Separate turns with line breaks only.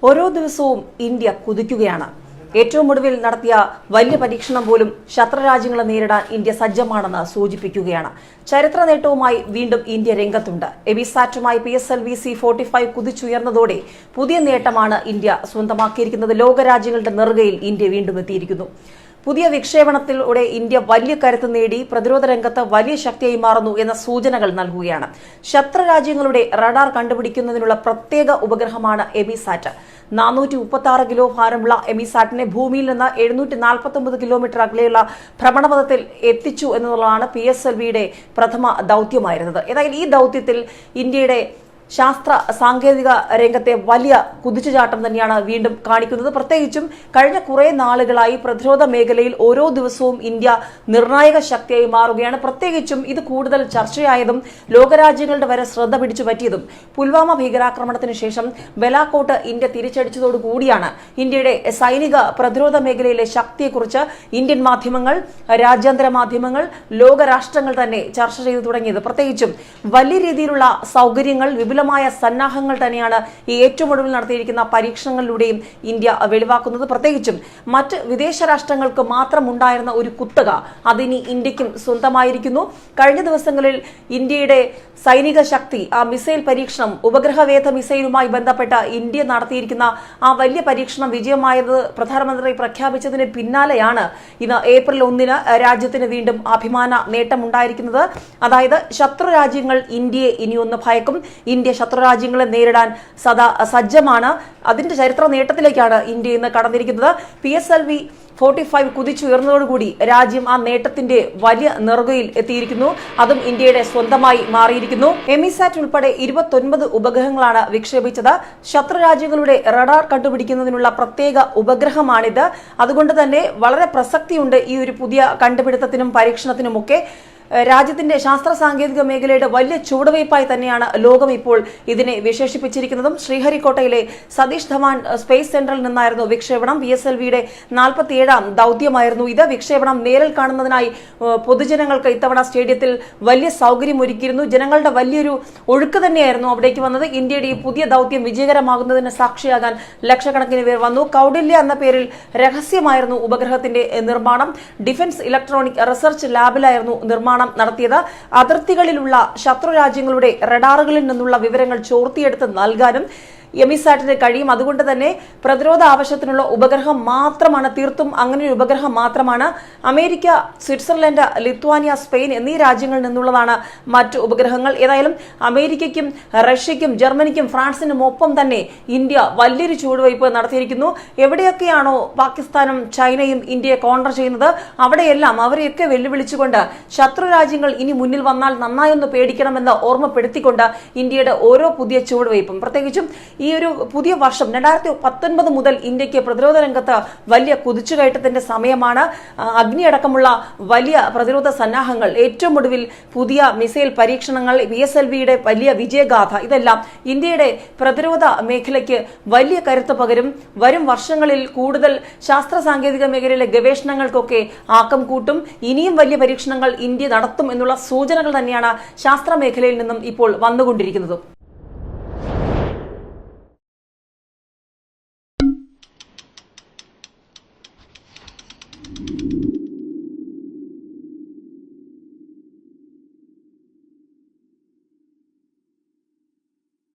ഓരോ ദിവസവും ഇന്ത്യ കുതിക്കുകയാണ്. ഏറ്റവും ഒടുവിൽ നടത്തിയ വലിയ പരീക്ഷണം പോലും ശത്രുരാജ്യങ്ങളെ നേരിടാൻ ഇന്ത്യ സജ്ജമാണെന്ന് സൂചിപ്പിക്കുകയാണ്. ചരിത്ര നേട്ടവുമായി വീണ്ടും ഇന്ത്യ രംഗത്തുണ്ട്. എമിസാറ്റുമായി PSLV C-45 കുതിച്ചുയർന്നതോടെ പുതിയ നേട്ടമാണ് ഇന്ത്യ സ്വന്തമാക്കിയിരിക്കുന്നത്. ലോകരാജ്യങ്ങളുടെ നെറുകയിൽ ഇന്ത്യ വീണ്ടും എത്തിയിരിക്കുന്നു. പുതിയ വിക്ഷേപണത്തിലൂടെ ഇന്ത്യ വലിയ കരുത്ത് നേടി പ്രതിരോധ രംഗത്ത് വലിയ ശക്തിയായി മാറുന്നു എന്ന സൂചനകൾ നൽകുകയാണ്. ശത്രുരാജ്യങ്ങളുടെ റഡാർ കണ്ടുപിടിക്കുന്നതിനുള്ള പ്രത്യേക ഉപഗ്രഹമാണ് എമിസാറ്റ്. 436 കിലോ ഭാരമുള്ള എമിസാറ്റിനെ ഭൂമിയിൽ നിന്ന് 749 കിലോമീറ്റർ അകലെയുള്ള ഭ്രമണപഥത്തിൽ എത്തിച്ചു എന്നുള്ളതാണ് PSLVയുടെ പ്രഥമ ദൌത്യമായിരുന്നത്. ഏതായാലും ഈ ദൌത്യത്തിൽ ഇന്ത്യയുടെ ശാസ്ത്ര സാങ്കേതിക രംഗത്തെ വലിയ കുതിച്ചുചാട്ടം തന്നെയാണ് വീണ്ടും കാണിക്കുന്നത്. പ്രത്യേകിച്ചും കഴിഞ്ഞ കുറെ നാളുകളായി പ്രതിരോധ മേഖലയിൽ ഓരോ ദിവസവും ഇന്ത്യ നിർണായക ശക്തിയായി മാറുകയാണ്. പ്രത്യേകിച്ചും ഇത് കൂടുതൽ ചർച്ചയായതും ലോകരാജ്യങ്ങളുടെ വരെ ശ്രദ്ധ പിടിച്ചു പറ്റിയതും പുൽവാമ ഭീകരാക്രമണത്തിന് ശേഷം ബലാക്കോട്ട് ഇന്ത്യ തിരിച്ചടിച്ചതോടുകൂടിയാണ്. ഇന്ത്യയുടെ സൈനിക പ്രതിരോധ മേഖലയിലെ ശക്തിയെക്കുറിച്ച് ഇന്ത്യൻ മാധ്യമങ്ങൾ, രാജ്യാന്തര മാധ്യമങ്ങൾ, ലോകരാഷ്ട്രങ്ങൾ തന്നെ ചർച്ച ചെയ്തു തുടങ്ങിയത്. പ്രത്യേകിച്ചും വലിയ രീതിയിലുള്ള സൗകര്യങ്ങൾ, വിപുലമായ സന്നാഹങ്ങൾ തന്നെയാണ് ഈ ഏറ്റവും ഒടുവിൽ നടത്തിയിരിക്കുന്ന പരീക്ഷണങ്ങളിലൂടെയും ഇന്ത്യ വെളിവാക്കുന്നത്. പ്രത്യേകിച്ചും മറ്റ് വിദേശ രാഷ്ട്രങ്ങൾക്ക് മാത്രം ഉണ്ടായിരുന്ന ഒരു കുത്തക അതിനി ഇന്ത്യക്കും സ്വന്തമായിരിക്കുന്നു. കഴിഞ്ഞ ദിവസങ്ങളിൽ ഇന്ത്യയുടെ സൈനിക ശക്തി, ആ മിസൈൽ പരീക്ഷണം, ഉപഗ്രഹവേധ മിസൈലുമായി ബന്ധപ്പെട്ട ഇന്ത്യ നടത്തിയിരിക്കുന്ന ആ വലിയ പരീക്ഷണം വിജയമായത് പ്രധാനമന്ത്രി പ്രഖ്യാപിച്ചതിന് പിന്നാലെയാണ് ഇന്ന് ഏപ്രിൽ 1 രാജ്യത്തിന് വീണ്ടും അഭിമാന നേട്ടമുണ്ടായിരിക്കുന്നത്. അതായത് ശത്രു രാജ്യങ്ങൾ ഇന്ത്യയെ ഇനിയൊന്ന് ഭയക്കും. ഇന്ത്യ ശത്രുരാജ്യങ്ങളെ നേരിടാൻ സദാ സജ്ജമാണ്. അതിന്റെ ചരിത്ര നേട്ടത്തിലേക്കാണ് ഇന്ത്യ ഇന്ന് കടന്നിരിക്കുന്നത്. PSLV 45 കുതിച്ചുയർന്നതോടുകൂടി രാജ്യം ആ നേട്ടത്തിന്റെ വലിയ നെറുകയിൽ എത്തിയിരിക്കുന്നു. അതും ഇന്ത്യയുടെ സ്വന്തമായി മാറിയിരിക്കുന്നു. എമിസാറ്റ് ഉൾപ്പെടെ 29 ഉപഗ്രഹങ്ങളാണ് വിക്ഷേപിച്ചത്. ശത്രുരാജ്യങ്ങളുടെ റഡാർ കണ്ടുപിടിക്കുന്നതിനുള്ള പ്രത്യേക ഉപഗ്രഹമാണിത്. അതുകൊണ്ട് തന്നെ വളരെ പ്രസക്തിയുണ്ട് ഈ ഒരു പുതിയ കണ്ടുപിടുത്തത്തിനും പരീക്ഷണത്തിനുമൊക്കെ. രാജ്യത്തിന്റെ ശാസ്ത്ര സാങ്കേതിക മേഖലയുടെ വലിയ ചുവടുവയ്പായി തന്നെയാണ് ലോകം ഇപ്പോൾ ഇതിനെ വിശേഷിപ്പിച്ചിരിക്കുന്നതും. ശ്രീഹരിക്കോട്ടയിലെ സതീഷ് ധവാൻ സ്പേസ് സെന്ററിൽ നിന്നായിരുന്നു വിക്ഷേപണം. PSLVയുടെ 47ാം ദൌത്യമായിരുന്നു ഇത്. വിക്ഷേപണം നേരിൽ കാണുന്നതിനായി പൊതുജനങ്ങൾക്ക് ഇത്തവണ സ്റ്റേഡിയത്തിൽ വലിയ സൗകര്യം ഒരുക്കിയിരുന്നു. ജനങ്ങളുടെ വലിയൊരു ഒഴുക്ക് തന്നെയായിരുന്നു അവിടേക്ക് വന്നത്. ഇന്ത്യയുടെ ഈ പുതിയ ദൌത്യം വിജയകരമാകുന്നതിന് സാക്ഷിയാകാൻ ലക്ഷക്കണക്കിന് പേർ വന്നു. കൗടില്യ എന്ന പേരിൽ രഹസ്യമായിരുന്നു ഉപഗ്രഹത്തിന്റെ നിർമ്മാണം. ഡിഫൻസ് ഇലക്ട്രോണിക് റിസർച്ച് ലാബിലായിരുന്നു നിർമ്മാണം നടത്തിയത്. അതിർത്തികളിലുള്ള ശത്രു രാജ്യങ്ങളുടെ റഡാറുകളിൽ നിന്നുള്ള വിവരങ്ങൾ ചോർത്തിയെടുത്ത് നൽകാനും എമിസാറ്റിന് കഴിയും. അതുകൊണ്ട് തന്നെ പ്രതിരോധ ആവശ്യത്തിനുള്ള ഉപഗ്രഹം മാത്രമാണ്, തീർത്തും അങ്ങനെ ഒരു ഉപഗ്രഹം മാത്രമാണ്. അമേരിക്ക, സ്വിറ്റ്സർലൻഡ്, ലിത്വാനിയ, സ്പെയിൻ എന്നീ രാജ്യങ്ങളിൽ നിന്നുള്ളതാണ് മറ്റ് ഉപഗ്രഹങ്ങൾ. ഏതായാലും അമേരിക്കയ്ക്കും റഷ്യയ്ക്കും ജർമ്മനിക്കും ഫ്രാൻസിനും ഒപ്പം തന്നെ ഇന്ത്യ വലിയൊരു ചുവടുവയ്പ് നടത്തിയിരിക്കുന്നു. എവിടെയൊക്കെയാണോ പാകിസ്ഥാനും ചൈനയും ഇന്ത്യയെ കോൺട്ര ചെയ്യുന്നത് അവിടെയെല്ലാം അവരെയൊക്കെ വെല്ലുവിളിച്ചുകൊണ്ട് ശത്രു രാജ്യങ്ങൾ ഇനി മുന്നിൽ വന്നാൽ നന്നായൊന്ന് പേടിക്കണമെന്ന് ഓർമ്മപ്പെടുത്തിക്കൊണ്ട് ഇന്ത്യയുടെ ഓരോ പുതിയ ചുവടുവയ്പും, പ്രത്യേകിച്ചും ഈ ഒരു പുതിയ വർഷം 2019 മുതൽ ഇന്ത്യക്ക് പ്രതിരോധ രംഗത്ത് വലിയ കുതിച്ചുകയറ്റത്തിന്റെ സമയമാണ്. അഗ്നിയടക്കമുള്ള വലിയ പ്രതിരോധ സന്നാഹങ്ങൾ, ഏറ്റവും ഒടുവിൽ പുതിയ മിസൈൽ പരീക്ഷണങ്ങൾ, PSLVയുടെ വലിയ വിജയഗാഥ, ഇതെല്ലാം ഇന്ത്യയുടെ പ്രതിരോധ മേഖലയ്ക്ക് വലിയ കരുത്ത് പകരും. വരും വർഷങ്ങളിൽ കൂടുതൽ ശാസ്ത്ര സാങ്കേതിക മേഖലയിലെ ഗവേഷണങ്ങൾക്കൊക്കെ ആക്കം കൂട്ടും. ഇനിയും വലിയ പരീക്ഷണങ്ങൾ ഇന്ത്യ നടത്തും എന്നുള്ള സൂചനകൾ തന്നെയാണ് ശാസ്ത്ര മേഖലയിൽ നിന്നും ഇപ്പോൾ വന്നുകൊണ്ടിരിക്കുന്നത്.